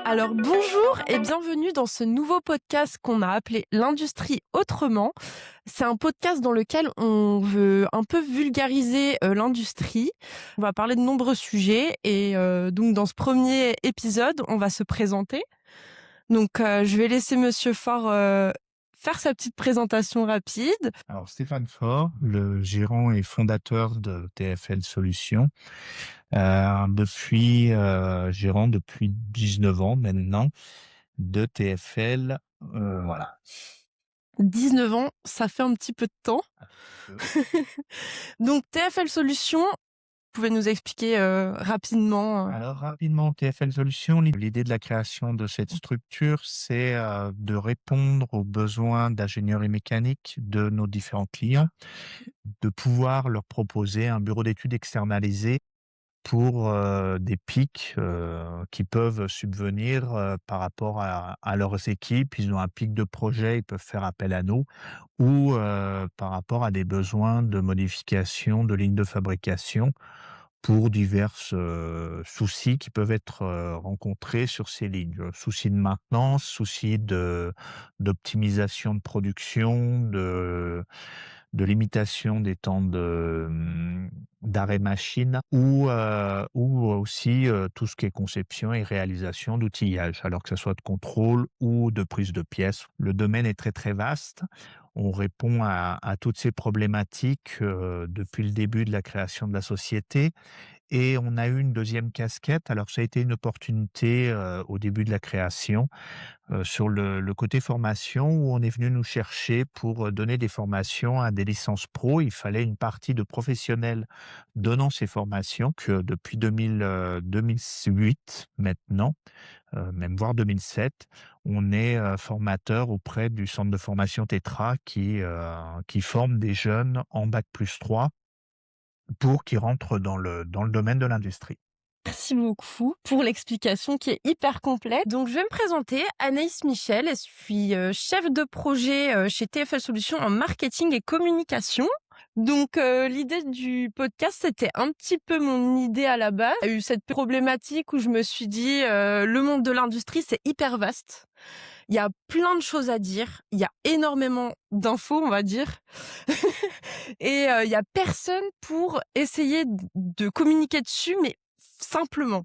Alors bonjour et bienvenue dans ce nouveau podcast qu'on a appelé l'industrie autrement. C'est un podcast dans lequel on veut un peu vulgariser l'industrie. On va parler de nombreux sujets et donc dans ce premier épisode, on va se présenter. Donc je vais laisser Monsieur Faure faire sa petite présentation rapide. Alors, Stéphane Faure, le gérant et fondateur de TFL Solutions, gérant depuis 19 ans maintenant de TFL, voilà. 19 ans, ça fait un petit peu de temps. Euh, Donc TFL Solutions, vous pouvez nous expliquer rapidement Alors rapidement, TFL Solutions, l'idée de la création de cette structure, c'est de répondre aux besoins d'ingénierie mécanique de nos différents clients, de pouvoir leur proposer un bureau d'études externalisé pour des pics qui peuvent subvenir par rapport à leurs équipes. Ils ont un pic de projet, ils peuvent faire appel à nous ou par rapport à des besoins de modification de lignes de fabrication pour divers soucis qui peuvent être rencontrés sur ces lignes. Soucis de maintenance, soucis d'optimisation de production, de limitation des temps d'arrêt machine ou aussi tout ce qui est conception et réalisation d'outillage, alors que ce soit de contrôle ou de prise de pièces. Le domaine est très, très vaste. On répond à toutes ces problématiques depuis le début de la création de la société. Et on a eu une deuxième casquette. Alors ça a été une opportunité au début de la création sur le côté formation où on est venu nous chercher pour donner des formations à des licences pro. Il fallait une partie de professionnels donnant ces formations que depuis 2008 maintenant, même voire 2007, on est formateur auprès du centre de formation Tetra qui forme des jeunes en bac+3 pour qu'ils rentrent dans le domaine de l'industrie. Merci beaucoup pour l'explication qui est hyper complète. Donc, je vais me présenter, Anaïs Michel, et je suis chef de projet chez TFL Solutions en marketing et communication. Donc, l'idée du podcast, c'était un petit peu mon idée à la base. Il y a eu cette problématique où je me suis dit, le monde de l'industrie, c'est hyper vaste. Il y a plein de choses à dire. Il y a énormément d'infos, on va dire. Et il y a personne pour essayer de communiquer dessus, mais simplement.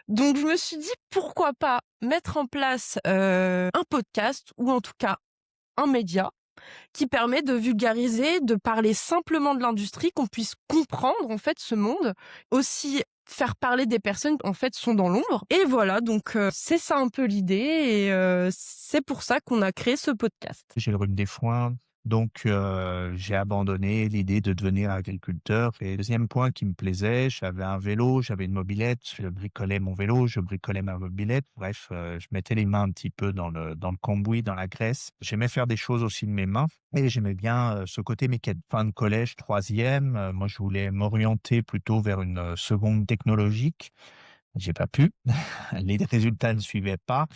Donc je me suis dit pourquoi pas mettre en place un podcast ou en tout cas un média qui permet de vulgariser, de parler simplement de l'industrie, qu'on puisse comprendre en fait ce monde, aussi faire parler des personnes qui en fait sont dans l'ombre. Et voilà, donc c'est ça un peu l'idée et c'est pour ça qu'on a créé ce podcast. J'ai le rhume des foins, donc j'ai abandonné l'idée de devenir agriculteur. Et deuxième point qui me plaisait, j'avais un vélo, j'avais une mobylette, je bricolais mon vélo, je bricolais ma mobylette. Bref, je mettais les mains un petit peu dans le cambouis, dans la graisse. J'aimais faire des choses aussi de mes mains et j'aimais bien ce côté mécanique. Fin de collège, troisième, moi je voulais m'orienter plutôt vers une seconde technologique. J'ai pas pu, les résultats ne suivaient pas.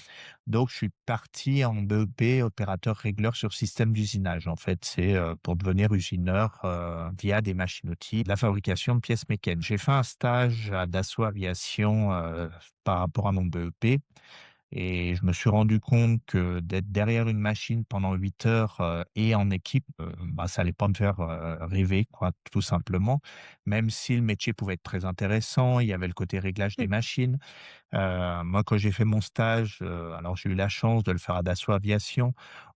Donc, je suis parti en BEP, opérateur régleur sur système d'usinage. En fait, c'est pour devenir usineur via des machines-outils, de la fabrication de pièces mécaniques. J'ai fait un stage à Dassault Aviation par rapport à mon BEP. Et je me suis rendu compte que d'être derrière une machine pendant 8 heures et en équipe, ça allait pas me faire rêver, quoi, tout simplement. Même si le métier pouvait être très intéressant, il y avait le côté réglage des machines. Moi, quand j'ai fait mon stage, alors j'ai eu la chance de le faire à Dassault Aviation,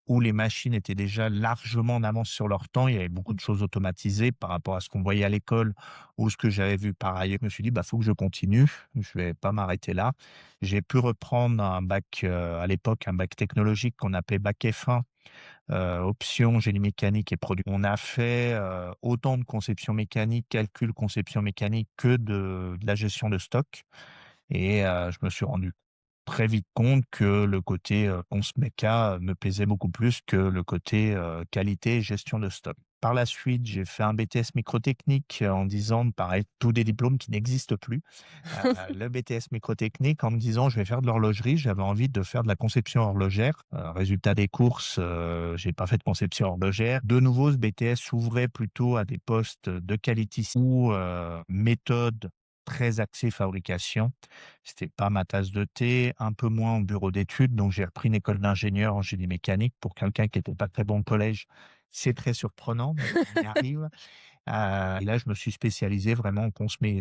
où les machines étaient déjà largement en avance sur leur temps. Il y avait beaucoup de choses automatisées par rapport à ce qu'on voyait à l'école ou ce que j'avais vu par ailleurs. Je me suis dit: «Bah, faut que je continue, je vais pas m'arrêter là». J'ai pu reprendre un bac, à l'époque, un bac technologique qu'on appelait bac F1, option génie mécanique et production. On a fait, autant de conception mécanique, calcul, conception mécanique que de la gestion de stock. Et je me suis rendu très vite compte que le côté, once méca me plaisait beaucoup plus que le côté, qualité et gestion de stock. Par la suite, j'ai fait un BTS microtechnique en disant, pareil, tous des diplômes qui n'existent plus. Le BTS microtechnique en me disant: «Je vais faire de l'horlogerie». J'avais envie de faire de la conception horlogère. Résultat des courses, j'ai pas fait de conception horlogère. De nouveau, ce BTS s'ouvrait plutôt à des postes de quality ou méthode très axé fabrication. C'était pas ma tasse de thé, un peu moins en bureau d'études, donc j'ai repris une école d'ingénieur en génie mécanique. Pour quelqu'un qui était pas très bon au collège, c'est très surprenant, mais on y arrive. Et là, je me suis spécialisé vraiment en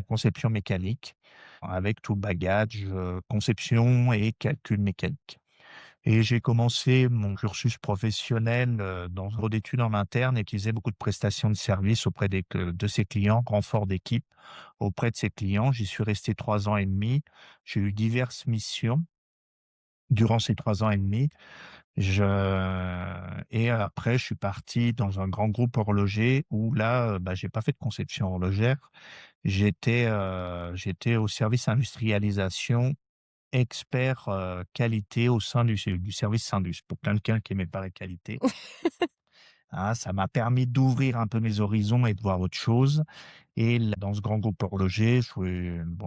conception mécanique, avec tout le bagage, conception et calcul mécanique. Et j'ai commencé mon cursus professionnel, dans un bureau d'études en interne et qui faisait beaucoup de prestations de services auprès de ses clients, renfort d'équipe auprès de ses clients. J'y suis resté 3 ans et demi. J'ai eu diverses missions durant ces 3 ans et demi. Je et après je suis parti dans un grand groupe horloger où là, bah, j'ai pas fait de conception horlogère. J'étais au service industrialisation, expert, qualité au sein du service Indus. Pour quelqu'un qui aimait pas la qualité, ça m'a permis d'ouvrir un peu mes horizons et de voir autre chose. Et là, dans ce grand groupe horloger,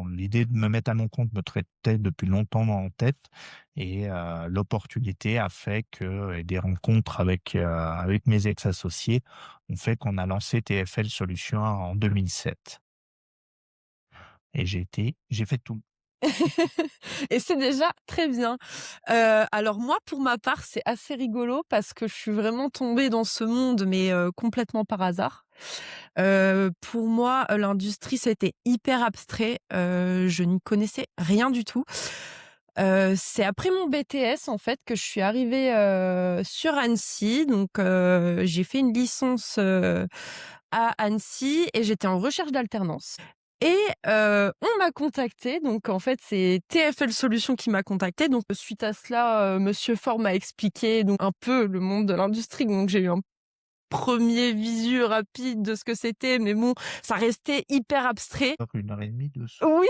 l'idée de me mettre à mon compte me traitait depuis longtemps en tête et l'opportunité a fait que et des rencontres avec mes ex-associés ont fait qu'on a lancé TFL Solutions en 2007 et j'ai fait tout. Et c'est déjà très bien. Alors moi, pour ma part, c'est assez rigolo parce que je suis vraiment tombée dans ce monde, mais complètement par hasard. Pour moi, l'industrie, c'était hyper abstrait. Je n'y connaissais rien du tout. C'est après mon BTS, en fait, que je suis arrivée, sur Annecy. Donc j'ai fait une licence, à Annecy et j'étais en recherche d'alternance. Et on m'a contactée, donc en fait, c'est TFL Solutions qui m'a contactée. Donc suite à cela, monsieur Faure m'a expliqué donc un peu le monde de l'industrie. Donc j'ai eu un premier visu rapide de ce que c'était, mais bon, ça restait hyper abstrait. Donc 1 heure et demie, 2 heures. Oui,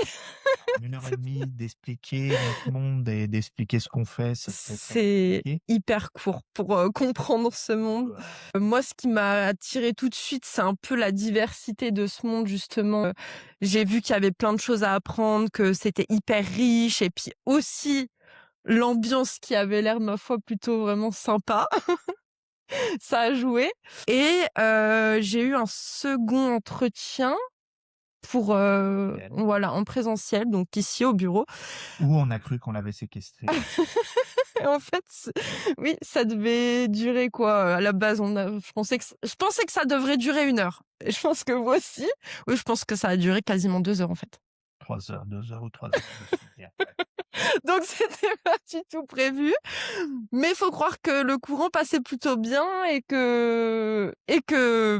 1 heure et demie d'expliquer notre monde et d'expliquer ce qu'on fait, ça peut être c'est compliqué. hyper court pour, comprendre ce monde. Ouais. Moi, ce qui m'a attirée tout de suite, c'est un peu la diversité de ce monde, justement. J'ai vu qu'il y avait plein de choses à apprendre, que c'était hyper riche et puis aussi l'ambiance qui avait l'air, ma foi, plutôt vraiment sympa. Ça a joué et j'ai eu un second entretien pour, voilà, en présentiel, donc ici au bureau. Où on a cru qu'on l'avait séquestré. Et en fait, oui, ça devait durer quoi? À la base, je pensais que ça devrait durer 1 heure. Et je pense que vous aussi. Oui, je pense que ça a duré quasiment 2 heures, en fait. 3 heures, 2 heures ou 3 heures, je me souviens. Donc c'était pas du tout prévu. Mais il faut croire que le courant passait plutôt bien et que,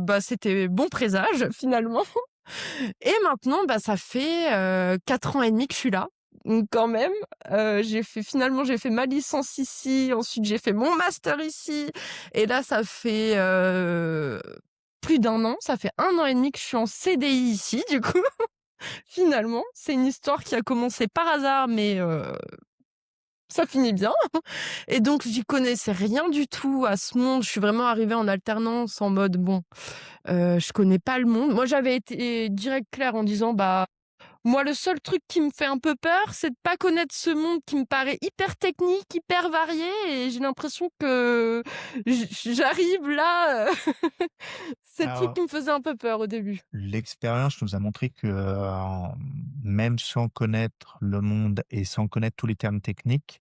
bah, c'était bon présage, finalement. Et maintenant, bah, ça fait, 4 ans et demi que je suis là. Donc quand même, j'ai fait ma licence ici, ensuite j'ai fait mon master ici et là ça fait, plus d'1 an, ça fait 1 an et demi que je suis en CDI ici du coup, finalement. C'est une histoire qui a commencé par hasard mais, ça finit bien. Et donc j'y connaissais rien du tout à ce monde. Je suis vraiment arrivée en alternance en mode bon, je connais pas le monde. Moi j'avais été direct claire en disant: «Bah, moi, le seul truc qui me fait un peu peur, c'est de pas connaître ce monde qui me paraît hyper technique, hyper varié et j'ai l'impression que j'arrive là, c'est le truc Alors, qui me faisait un peu peur au début. l'expérience nous a montré que, même sans connaître le monde et sans connaître tous les termes techniques,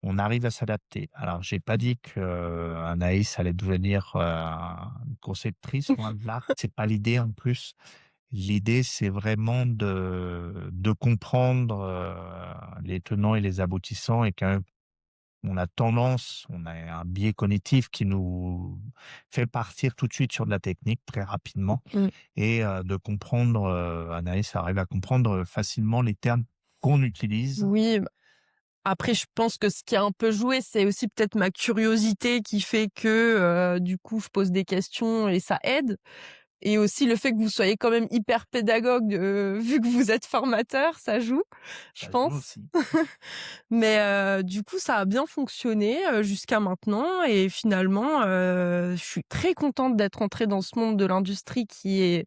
on arrive à s'adapter. Alors, j'ai pas dit qu'Anaïs allait devenir, une conceptrice, loin de là. C'est pas l'idée en plus. L'idée, c'est vraiment de comprendre, les tenants et les aboutissants et quand on a un biais cognitif qui nous fait partir tout de suite sur de la technique très rapidement Mmh. et de comprendre, Anaïs arrive à comprendre facilement les termes qu'on utilise. Oui, après je pense que ce qui a un peu joué, c'est aussi peut-être ma curiosité qui fait que, du coup, je pose des questions et ça aide. Et aussi le fait que vous soyez quand même hyper pédagogue, vu que vous êtes formateur, ça joue, je Ça joue pense. aussi. Mais du coup, ça a bien fonctionné, jusqu'à maintenant et finalement, je suis très contente d'être entrée dans ce monde de l'industrie qui est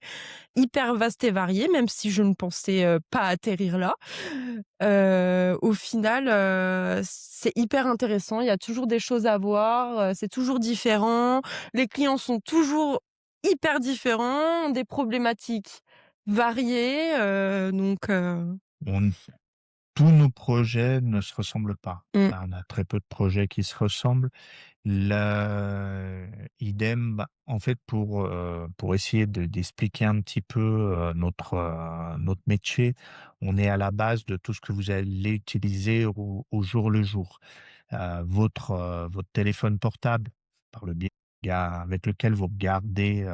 hyper vaste et varié, même si je ne pensais, pas atterrir là. Au final, c'est hyper intéressant. Il y a toujours des choses à voir, c'est toujours différent. Les clients sont toujours hyper différents, ont des problématiques variés, On tous nos projets ne se ressemblent pas. mmh, Enfin, on a très peu de projets qui se ressemblent. La idem, bah, en fait, pour essayer d'expliquer un petit peu, notre métier, on est à la base de tout ce que vous allez utiliser au jour le jour. Votre téléphone portable, par le biais avec lequel vous regardez,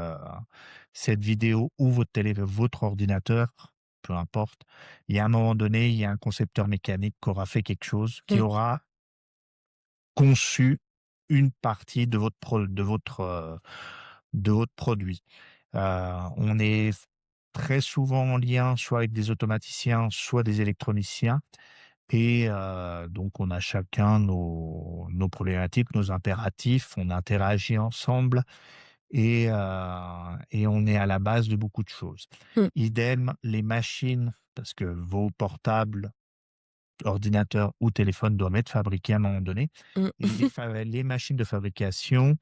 cette vidéo ou votre ordinateur, peu importe. Il y a un moment donné, il y a un concepteur mécanique qui aura fait quelque chose, qui mmh, aura conçu une partie de votre produit. On est très souvent en lien soit avec des automaticiens, soit des électroniciens et donc on a chacun nos problématiques, nos impératifs, on interagit ensemble et on est à la base de beaucoup de choses. mmh, Idem, les machines, parce que vos portables, ordinateurs ou téléphones doivent être fabriqués à un moment donné mmh, et les machines de fabrication,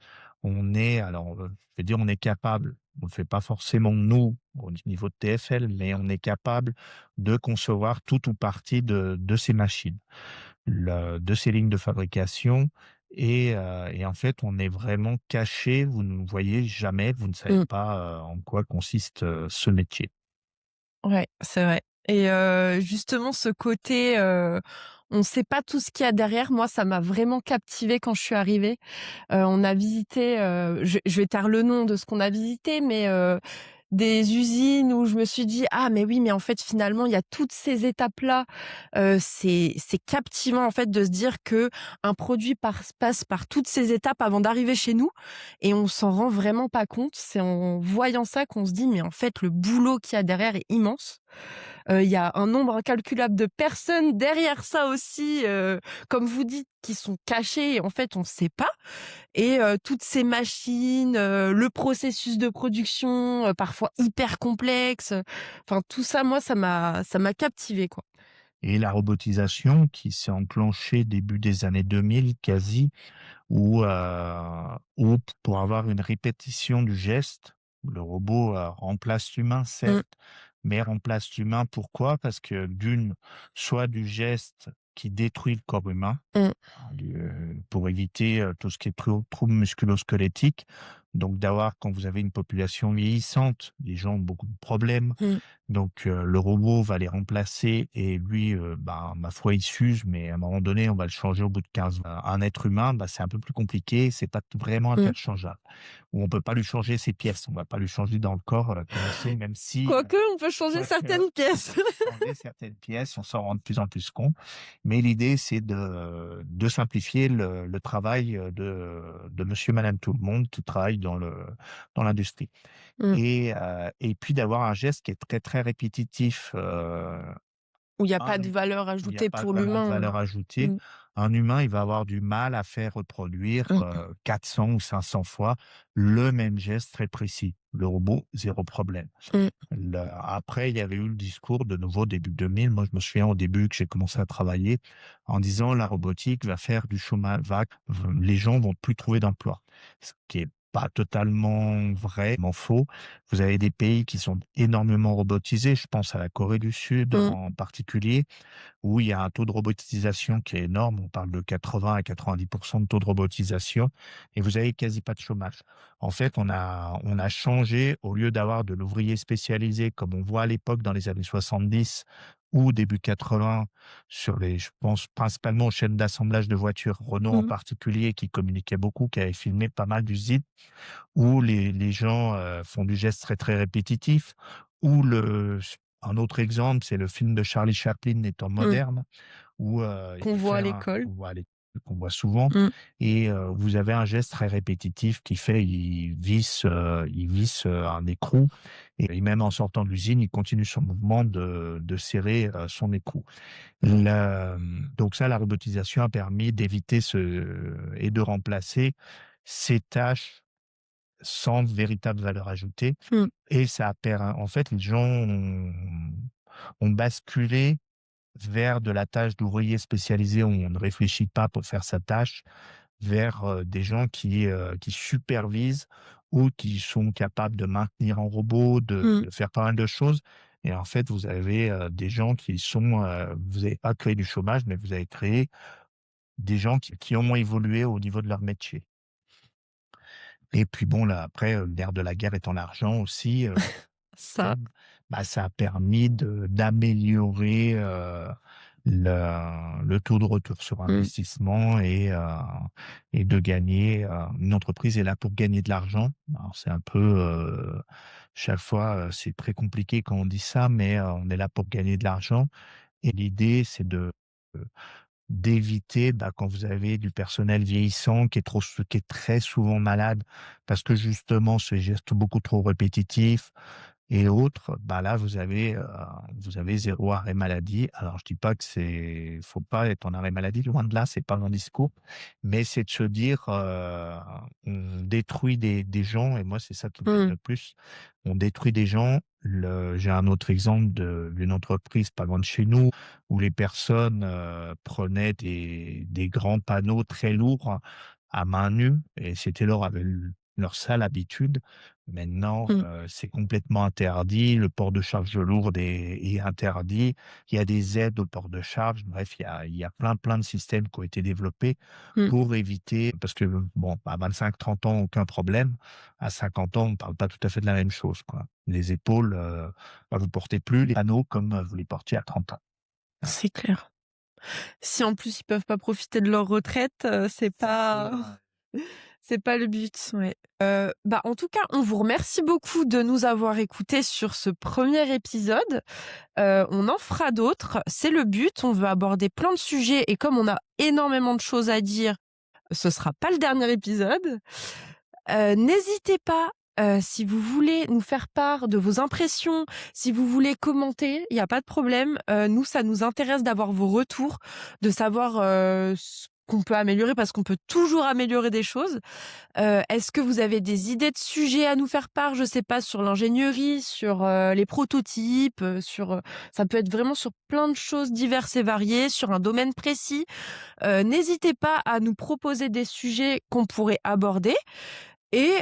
je vais dire, on est capable, on ne le fait pas forcément nous, au niveau de TFL, mais on est capable de concevoir tout ou partie de ces machines, de ces lignes de fabrication et en fait, on est vraiment caché. Vous ne nous voyez jamais, vous ne savez mmh. pas, en quoi consiste, ce métier. Ouais, c'est vrai et justement ce côté, on sait pas tout ce qu'il y a derrière, moi ça m'a vraiment captivée quand je suis arrivée. On a visité, je vais taire le nom de ce qu'on a visité, mais des usines où je me suis dit: «Ah mais oui, mais en fait finalement il y a toutes ces étapes-là». C'est captivant en fait de se dire que un produit passe par toutes ces étapes avant d'arriver chez nous et on s'en rend vraiment pas compte. C'est en voyant ça qu'on se dit: «Mais en fait le boulot qu'il y a derrière est immense». Il y a un nombre incalculable de personnes derrière ça aussi, comme vous dites, qui sont cachées et en fait on ne sait pas et toutes ces machines, le processus de production, parfois hyper complexe, enfin tout ça, moi, ça m'a captivée, quoi. Et la robotisation qui s'est enclenchée début des années 2000 quasi, où pour avoir une répétition du geste, le robot, remplace l'humain Mmh, certes, mais remplace l'humain pourquoi? Parce que soit du geste qui détruit le corps humain, mmh, pour éviter, tout ce qui est troubles musculo-squelettiques. Donc d'avoir quand vous avez une population vieillissante, les gens ont beaucoup de problèmes, mmh, donc le robot va les remplacer et lui, ma foi, il s'use, mais à un moment donné, on va le changer au bout de 15-20. Un être humain, c'est un peu plus compliqué, c'est pas vraiment mmh. interchangeable. Ou on peut pas lui changer ses pièces, on va pas lui changer dans le corps, comme on sait, même si, Quoique, on peut changer quoique certaines pièces. on peut changer certaines pièces, on s'en rend de plus en plus compte. Mais l'idée, c'est de simplifier le travail, de monsieur, madame, tout le monde qui travaille dans l'industrie. Mmh. Et puis d'avoir un geste qui est très, très répétitif, Où il y a pas un de hu valeur où il y a ajoutée pas pour vraiment de l'humain. valeur ajoutée. Mmh, Un humain, il va avoir du mal à faire reproduire, mmh, 400 ou 500 fois le même geste très précis. Le robot, zéro problème. mmh, Après, il y avait eu le discours de nouveau début 2000. Moi, je me souviens au début que j'ai commencé à travailler en disant: «La robotique va faire du chômage, les gens vont plus trouver d'emploi». Ce qui est pas totalement vrai, mais faux. Vous avez des pays qui sont énormément robotisés. Je pense à la Corée du Sud mmh, en particulier, où il y a un taux de robotisation qui est énorme. On parle de 80 à 90 de taux de robotisation et vous avez quasi pas de chômage. En fait, on a changé au lieu d'avoir de l'ouvrier spécialisé comme on voit à l'époque dans les années 70 ou début 80 je pense principalement aux chaînes d'assemblage de voitures, Renault en mmh, particulier qui communiquait beaucoup, qui avait filmé pas mal d'usines où les gens, font du geste très, très répétitif, ou un autre exemple, c'est le film de Charlie Chaplin étant mmh. moderne, où, Qu'on il voit fait à un l'école. qu'on voit qu'on voit souvent Mmh, et vous avez un geste très répétitif qui fait il visse, un écrou et même en sortant de l'usine, il continue son mouvement de serrer, son écrou. Donc ça, la robotisation a permis d'éviter et de remplacer ces tâches sans véritable valeur ajoutée mmh, et en fait, les gens ont basculé vers de la tâche d'ouvrier spécialisé où on ne réfléchit pas pour faire sa tâche, vers, des gens qui supervisent ou qui sont capables de maintenir un robot, de Mmh. de faire pas mal de choses et en fait, vous avez, des gens qui sont, vous n'avez pas créé du chômage, mais vous avez créé des gens qui ont évolué au niveau de leur métier. Et puis bon, là, après, le nerf de la guerre étant l'argent aussi, Ça. bah, ça a permis d'améliorer, le taux de retour sur Mmh. investissement et de gagner, une entreprise est là pour gagner de l'argent. Alors c'est un peu, chaque fois, c'est très compliqué quand on dit ça, mais, on est là pour gagner de l'argent et l'idée, c'est d'éviter, bah, quand vous avez du personnel vieillissant qui est très souvent malade parce que justement ce geste beaucoup trop répétitif et autres, bah, là vous avez 0 arrêt maladie. Alors je dis pas que faut pas être en arrêt maladie, loin de là, c'est pas mon discours, mais c'est de se dire, on détruit des gens et moi c'est ça qui me gêne Mmh. le plus. On détruit des gens. J'ai un autre exemple d'une entreprise pas loin de chez nous où les personnes, prenaient des grands panneaux très lourds à main nue et c'était leur sale habitude. Maintenant, Mmh. c'est complètement interdit. Le port de charge lourde est interdit. Il y a des aides au port de charge. Bref, il y a plein de systèmes qui ont été développés Mmh. pour éviter parce que bon, à 25-30 ans, aucun problème. À 50 ans, on ne parle pas tout à fait de la même chose, quoi. Les épaules, bah, vous portez plus les panneaux comme, vous les portiez à 30 ans. Voilà. C'est clair. Si en plus ils peuvent pas profiter de leur retraite, c'est pas le but, ouais. Bah, en tout cas, on vous remercie beaucoup de nous avoir écoutés sur ce premier épisode. On en fera d'autres, c'est le but. On veut aborder plein de sujets et comme on a énormément de choses à dire, ce sera pas le dernier épisode. N'hésitez pas, si vous voulez nous faire part de vos impressions, si vous voulez commenter, il y a pas de problème. Nous, ça nous intéresse d'avoir vos retours, de savoir, ce qu'on peut améliorer parce qu'on peut toujours améliorer des choses. Est-ce que vous avez des idées de sujets à nous faire part? Je sais pas, sur l'ingénierie, sur, les prototypes, ça peut être vraiment sur plein de choses diverses et variées, sur un domaine précis. N'hésitez pas à nous proposer des sujets qu'on pourrait aborder et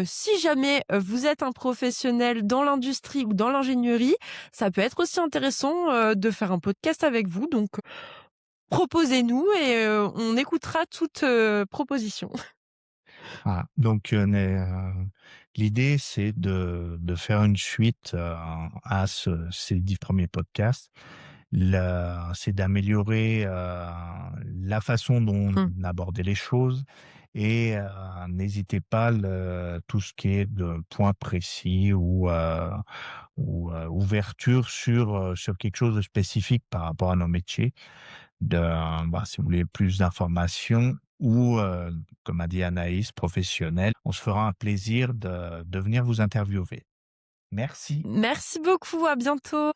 si jamais, vous êtes un professionnel dans l'industrie ou dans l'ingénierie, ça peut être aussi intéressant, de faire un podcast avec vous donc proposez-nous et on écoutera toute, proposition. Voilà, donc l'idée, c'est de faire une suite, à ces 10 premiers podcasts. C'est d'améliorer, la façon dont Mmh. on abordait les choses et n'hésitez pas tout ce qui est de points précis ou ouverture sur quelque chose de spécifique par rapport à nos métiers bah, si vous voulez plus d'informations ou, comme a dit Anaïs, professionnel, on se fera un plaisir de venir vous interviewer. Merci. Merci beaucoup, à bientôt.